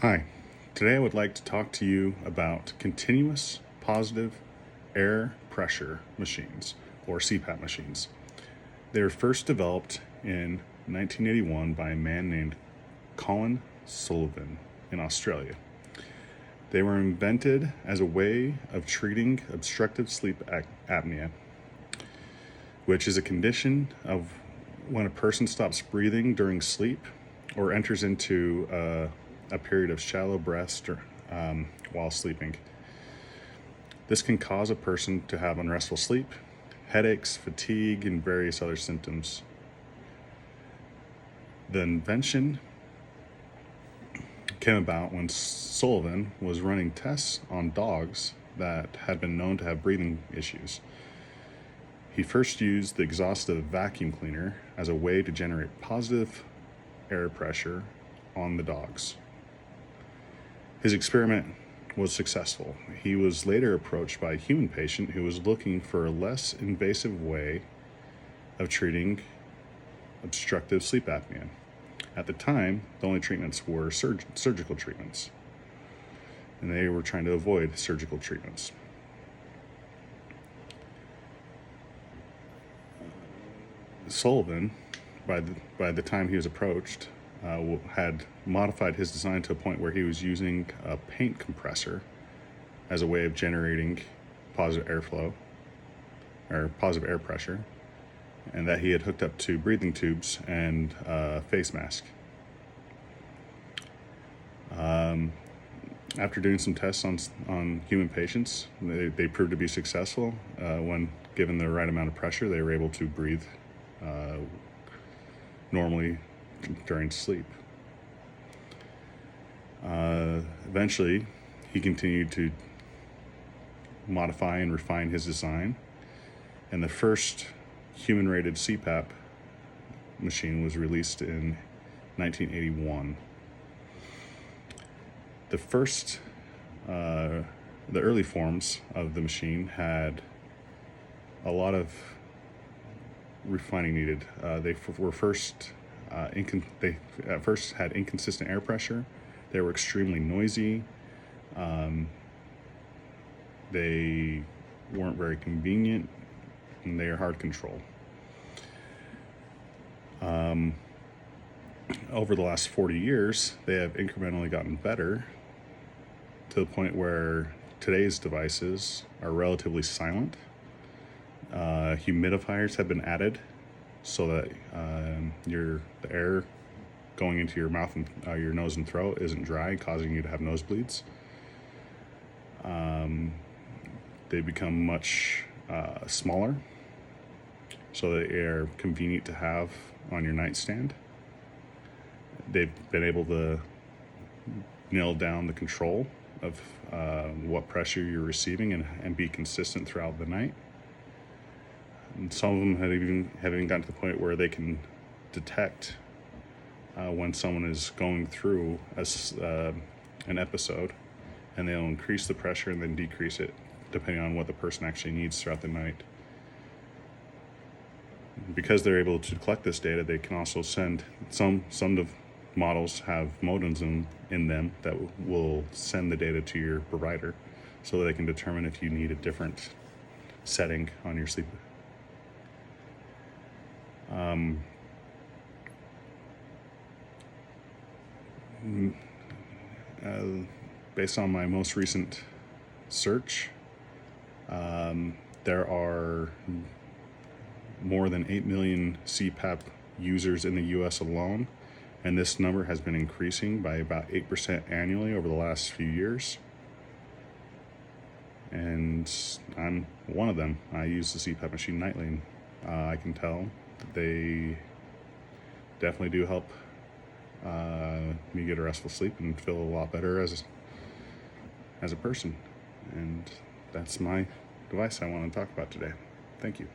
Hi, today I would like to talk to you about continuous positive air pressure machines, or CPAP machines. They were first developed in 1981 by a man named Colin Sullivan in Australia. They were invented as a way of treating obstructive sleep apnea, which is a condition of when a person stops breathing during sleep or enters into a period of shallow breaths while sleeping. This can cause a person to have unrestful sleep, headaches, fatigue, and various other symptoms. The invention came about when Sullivan was running tests on dogs that had been known to have breathing issues. He first used the exhaustive vacuum cleaner as a way to generate positive air pressure on the dogs. His experiment was successful. He was later approached by a human patient who was looking for a less invasive way of treating obstructive sleep apnea. At the time, the only treatments were surgical treatments, and they were trying to avoid surgical treatments. Sullivan, by the time he was approached, had modified his design to a point where he was using a paint compressor as a way of generating positive airflow or positive air pressure, and that he had hooked up to breathing tubes and a face mask. After doing some tests on human patients, they proved to be successful. When given the right amount of pressure, they were able to breathe normally during sleep. Eventually, he continued to modify and refine his design, and the first human-rated CPAP machine was released in 1981. The early forms of the machine had a lot of refining needed. They at first had inconsistent air pressure. They were extremely noisy. They weren't very convenient, and they are hard to control. Over the last 40 years, they have incrementally gotten better to the point where today's devices are relatively silent. Humidifiers have been added so that the air going into your mouth and your nose and throat isn't dry, causing you to have nosebleeds. They become much smaller, so they are convenient to have on your nightstand. They've been able to nail down the control of what pressure you're receiving and be consistent throughout the night. And some of them have even gotten to the point where they can detect when someone is going through an episode, and they'll increase the pressure and then decrease it depending on what the person actually needs throughout the night. Because they're able to collect this data, they can also send some of models have modems in them that will send the data to your provider so that they can determine if you need a different setting on your sleep. Based on my most recent search, there are more than 8 million CPAP users in the US alone, and this number has been increasing by about 8% annually over the last few years. And I'm one of them. I use the CPAP machine nightly, and I can tell that they definitely do help me get a restful sleep and feel a lot better as a person. And that's my device I want to talk about today. Thank you.